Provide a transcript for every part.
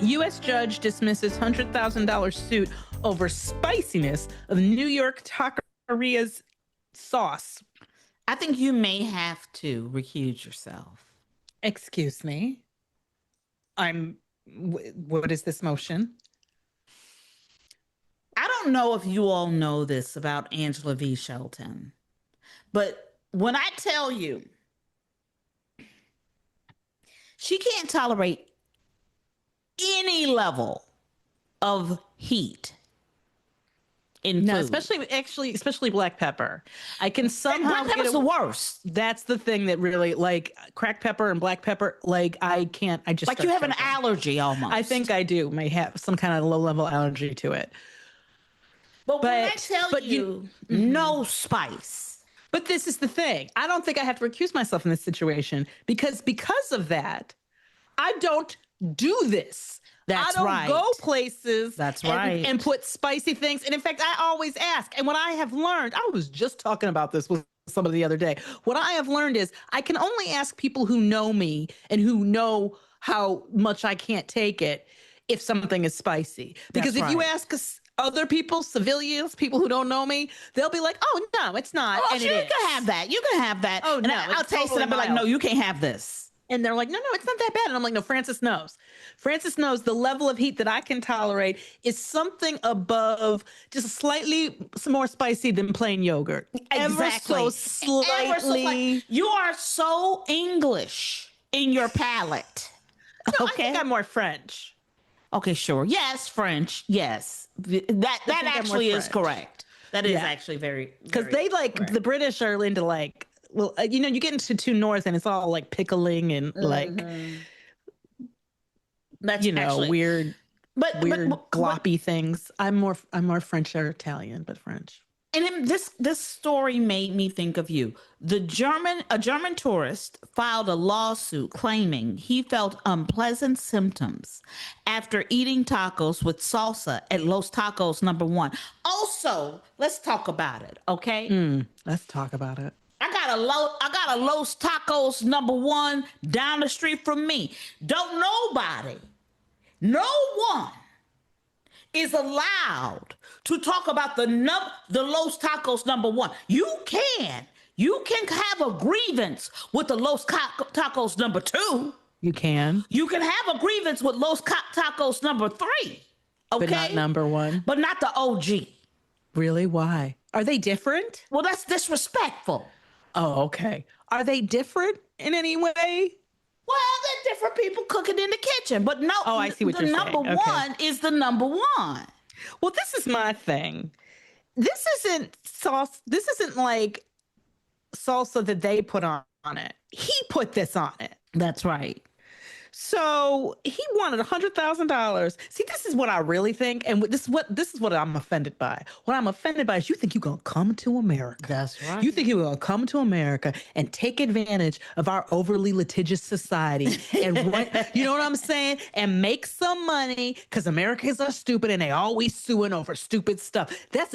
U.S. judge dismisses $100,000 suit over spiciness of New York taqueria's sauce. I think you may have to recuse yourself. Excuse me. What is this motion? I don't know if you all know this about Angela V. Shelton, but when I tell you, she can't tolerate any level of heat in No, food. especially black pepper. I can somehow black pepper's the worst. That's the thing that really, like, cracked pepper and black pepper, like, I can't, I just Like you have an allergy almost. I think I do may have some kind of low level allergy to it. But when I tell you no spice. But this is the thing. I don't think I have to recuse myself in this situation because of that, I don't do this. That's I don't right. go places That's right. and put spicy things. And in fact, I always ask. And what I have learned, I was just talking about this with somebody the other day. What I have learned is I can only ask people who know me and who know how much I can't take it if something is spicy. Because if you ask other people, civilians, people who don't know me, they'll be like, "Oh no, it's not." Oh, and you can have that. You can have that. Oh, and no, I'll it's taste totally it. I'll be like, mild. "No, you can't have this." And they're like, "No, it's not that bad." And I'm like, "No, Francis knows. Francis knows the level of heat that I can tolerate is something above just slightly more spicy than plain yogurt. Exactly. Ever so slightly. You are so English in your palate. No, Okay. I think I'm more French. Okay, sure. Yes, French. Yes. That actually is correct. That is actually very, because they like correct. The British are into like, well, you know, you get into too north and it's all like pickling and like, that's actually, weird gloppy things. I'm more French or Italian, but French. And then this story made me think of you. A German tourist filed a lawsuit claiming he felt unpleasant symptoms after eating tacos with salsa at Los Tacos #1. Also, let's talk about it, okay? Let's talk about it. I got a Los Tacos #1 down the street from me. No one is allowed to talk about the Los Tacos #1. You can have a grievance with the Los Tacos #2. You can have a grievance with Los Tacos #3. Okay, but not #1. But not the OG. Really? Why? Are they different? Well, that's disrespectful. Oh, okay. Are they different in any way? Well, they're different people cooking in the kitchen, but no. Oh, I see what you're saying. The #1 is the #1. Well, this is my thing. This isn't sauce. This isn't like salsa that they put on it. He put this on it. That's right. So he wanted $100,000. See, this is what I really think, and this is what I'm offended by. What I'm offended by is you think you're gonna come to America. That's right. You think you're gonna come to America and take advantage of our overly litigious society, and you know what I'm saying, and make some money because Americans are stupid and they always suing over stupid stuff. This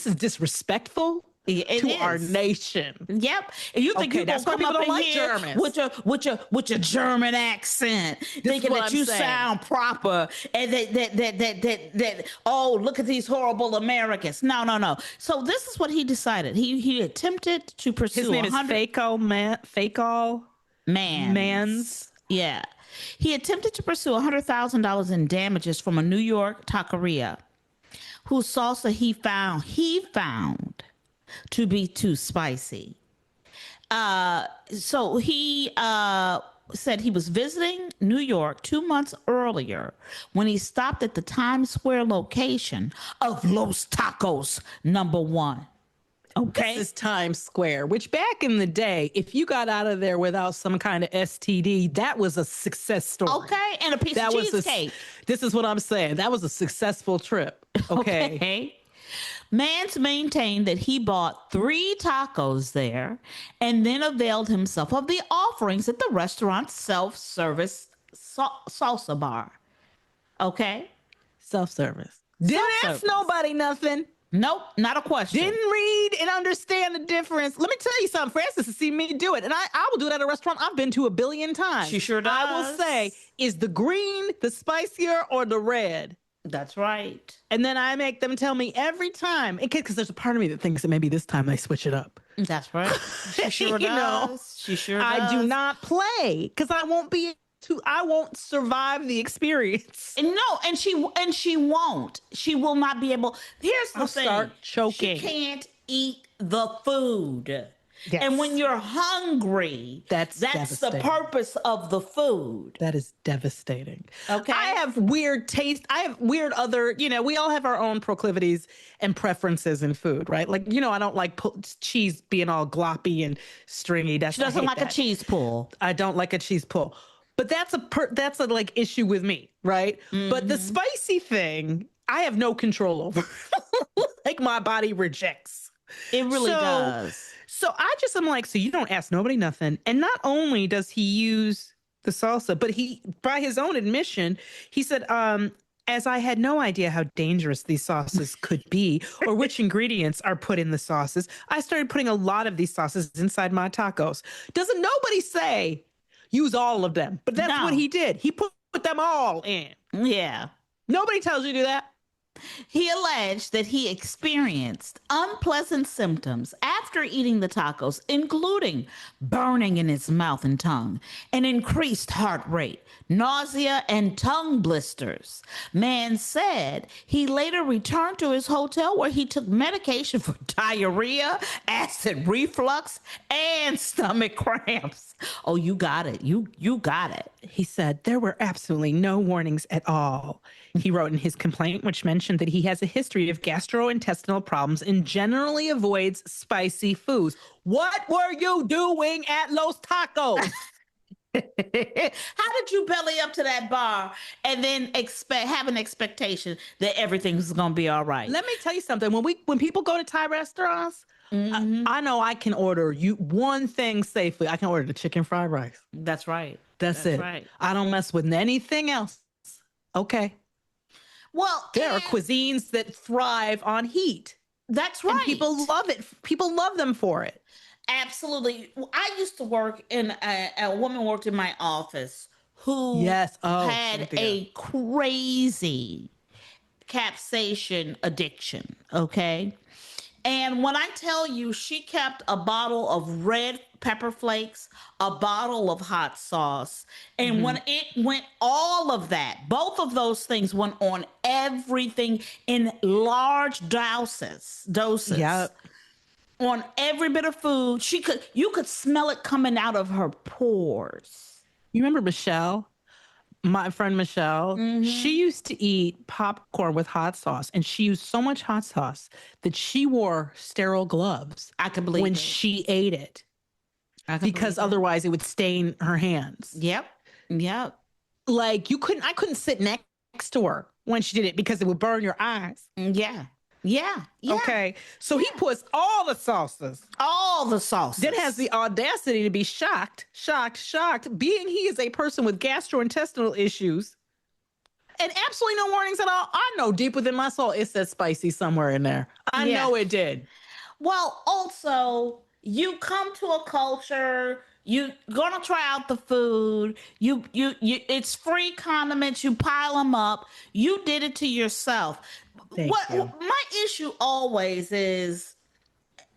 is disrespectful. To our nation. Yep. And you think that's why people don't like Germans with your German accent, thinking that you sound proper, and that look at these horrible Americans. No. So this is what he decided. He attempted to pursue. His name is Fakeall Mans. Yeah. He attempted to pursue $100,000 in damages from a New York taqueria whose salsa he found to be too spicy. So he said he was visiting New York 2 months earlier when he stopped at the Times Square location of Los Tacos #1. Okay. This is Times Square, which back in the day, if you got out of there without some kind of STD, that was a success story. Okay. And a piece of cheesecake. This is what I'm saying. That was a successful trip. Okay. Mans maintained that he bought 3 tacos there and then availed himself of the offerings at the restaurant's self-service salsa bar. Okay? Self-service. Didn't ask nobody nothing. Nope, not a question. Didn't read and understand the difference. Let me tell you something. Francis has seen me do it, and I will do it at a restaurant I've been to a billion times. She sure does. I will say, is the green the spicier or the red? That's right. And then I make them tell me every time, because there's a part of me that thinks that maybe this time they switch it up. That's right. She sure does. She sure does. I do not play because I won't survive the experience. And no, and she won't. She will not be able. Here's the thing. Start choking. She can't eat the food. Yes. And when you're hungry, that's the purpose of the food. That is devastating. Okay. I have weird taste. I have weird other, we all have our own proclivities and preferences in food, right? Like, I don't like cheese being all gloppy and stringy. She doesn't like a cheese pull. I don't like a cheese pull. But that's a like issue with me, right? Mm-hmm. But the spicy thing, I have no control over. Like my body rejects. It really does. So I'm like, so you don't ask nobody nothing. And not only does he use the salsa, but he, by his own admission, he said, as I had no idea how dangerous these sauces could be or which ingredients are put in the sauces, I started putting a lot of these sauces inside my tacos. Doesn't nobody say use all of them? But that's what he did. He put them all in. Yeah. Nobody tells you to do that. He alleged that he experienced unpleasant symptoms after eating the tacos, including burning in his mouth and tongue, an increased heart rate, nausea, and tongue blisters. Man said he later returned to his hotel where he took medication for diarrhea, acid reflux, and stomach cramps. Oh, you got it. You got it. He said there were absolutely no warnings at all. He wrote in his complaint, which mentioned that he has a history of gastrointestinal problems and generally avoids spicy foods. What were you doing at Los Tacos? How did you belly up to that bar and then have an expectation that everything's going to be all right? Let me tell you something. When people go to Thai restaurants, I know I can order one thing safely. I can order the chicken fried rice. That's right. That's it. Right. I don't mess with anything else. Okay. Well, there are cuisines that thrive on heat. That's right. And people love it. People love them for it. Absolutely. I used to work a woman worked in my office who had a crazy capsaicin addiction. Okay. And when I tell you, she kept a bottle of red pepper flakes, a bottle of hot sauce. And when it went, all of that, both of those things went on everything in large doses. Yep. On every bit of food. You could smell it coming out of her pores. You remember Michelle? My friend Michelle, she used to eat popcorn with hot sauce, and she used so much hot sauce that she wore sterile gloves. I could believe when she ate it, because otherwise it would stain her hands. Yep. Like I couldn't sit next to her when she did it because it would burn your eyes. Yeah. Okay. So he puts all the sauces. Then has the audacity to be shocked, being he is a person with gastrointestinal issues. And absolutely no warnings at all. I know deep within my soul it says spicy somewhere in there. I know it did. Well, also, you come to a culture, you're gonna try out the food. You it's free condiments. You pile them up. You did it to yourself. My issue always is,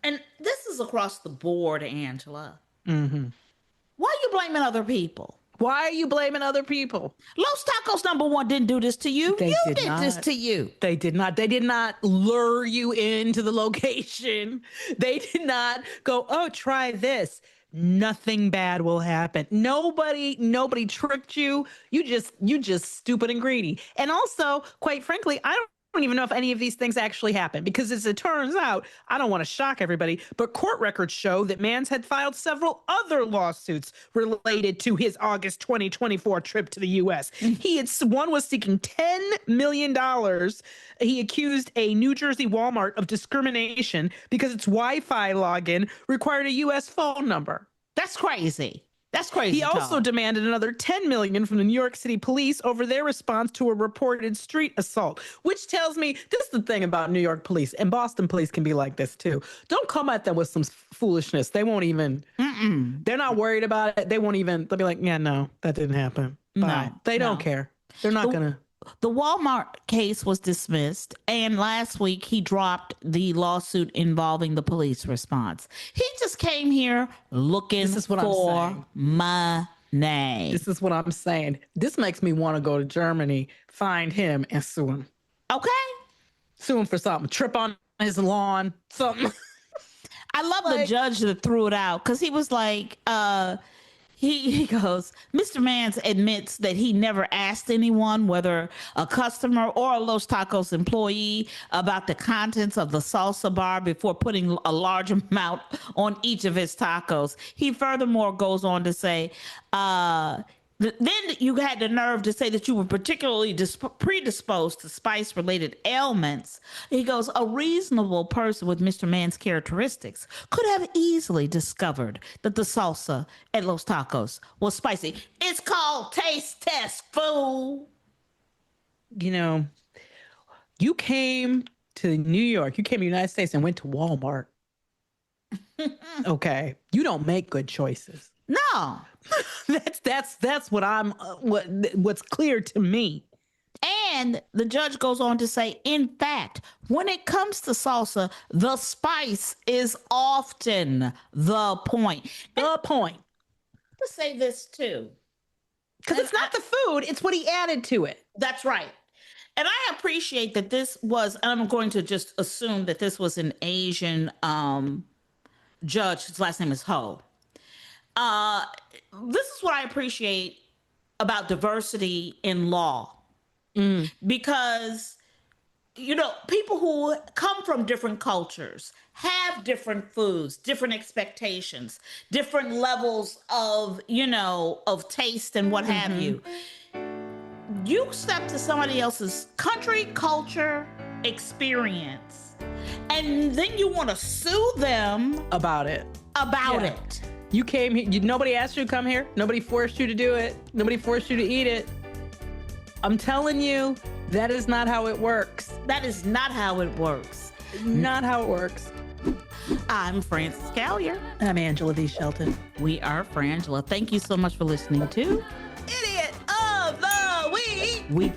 and this is across the board, Angela. Why are you blaming other people? Why are you blaming other people? Los Tacos #1 didn't do this to you. You did this to you. They did not. They did not lure you into the location. They did not go, oh, try this. Nothing bad will happen. Nobody tricked you. You just stupid and greedy. And also, quite frankly, I don't even know if any of these things actually happened, because as it turns out, I don't want to shock everybody, but court records show that Mans had filed several other lawsuits related to his August 2024 trip to the U.S. One was seeking $10 million. He accused a New Jersey Walmart of discrimination because its Wi-Fi login required a U.S. phone number. That's crazy. That's crazy. He also demanded another $10 million from the New York City police over their response to a reported street assault, which tells me this is the thing about New York police, and Boston police can be like this too. Don't come at them with some foolishness. They won't even, they're not worried about it. They won't even, they'll be like, yeah, no, that didn't happen. Bye. No, They don't care. They're not going to. The Walmart case was dismissed, and last week he dropped the lawsuit involving the police response. He just came here looking for money. This is what I'm saying. This makes me want to go to Germany, find him, and sue him. Okay. Sue him for something. Trip on his lawn, something. I love the judge that threw it out because he was like, he goes, Mr. Mans admits that he never asked anyone, whether a customer or a Los Tacos employee, about the contents of the salsa bar before putting a large amount on each of his tacos. He furthermore goes on to say, then you had the nerve to say that you were particularly predisposed to spice-related ailments. He goes, a reasonable person with Mr. Mann's characteristics could have easily discovered that the salsa at Los Tacos was spicy. It's called taste test, fool. You know, you came to New York, you came to the United States and went to Walmart. Okay. You don't make good choices. No. That's what I'm what's clear to me. And the judge goes on to say, in fact, when it comes to salsa, the spice is often the point. The point. To say this too, because it's not the food, it's what he added to it. That's right. And I appreciate that this was, I'm going to just assume that this was an Asian judge. His last name is Ho. This is what I appreciate about diversity in law. Because, you know, people who come from different cultures have different foods, different expectations, different levels of, you know, of taste and what have you. You step to somebody else's country, culture, experience, and then you want to sue them about it. You came here. Nobody asked you to come here. Nobody forced you to do it. Nobody forced you to eat it. I'm telling you, that is not how it works. That is not how it works. Not how it works. I'm Frances Callier. And I'm Angela V. Shelton. We are Frangela. Thank you so much for listening to Idiot of the Week. Week.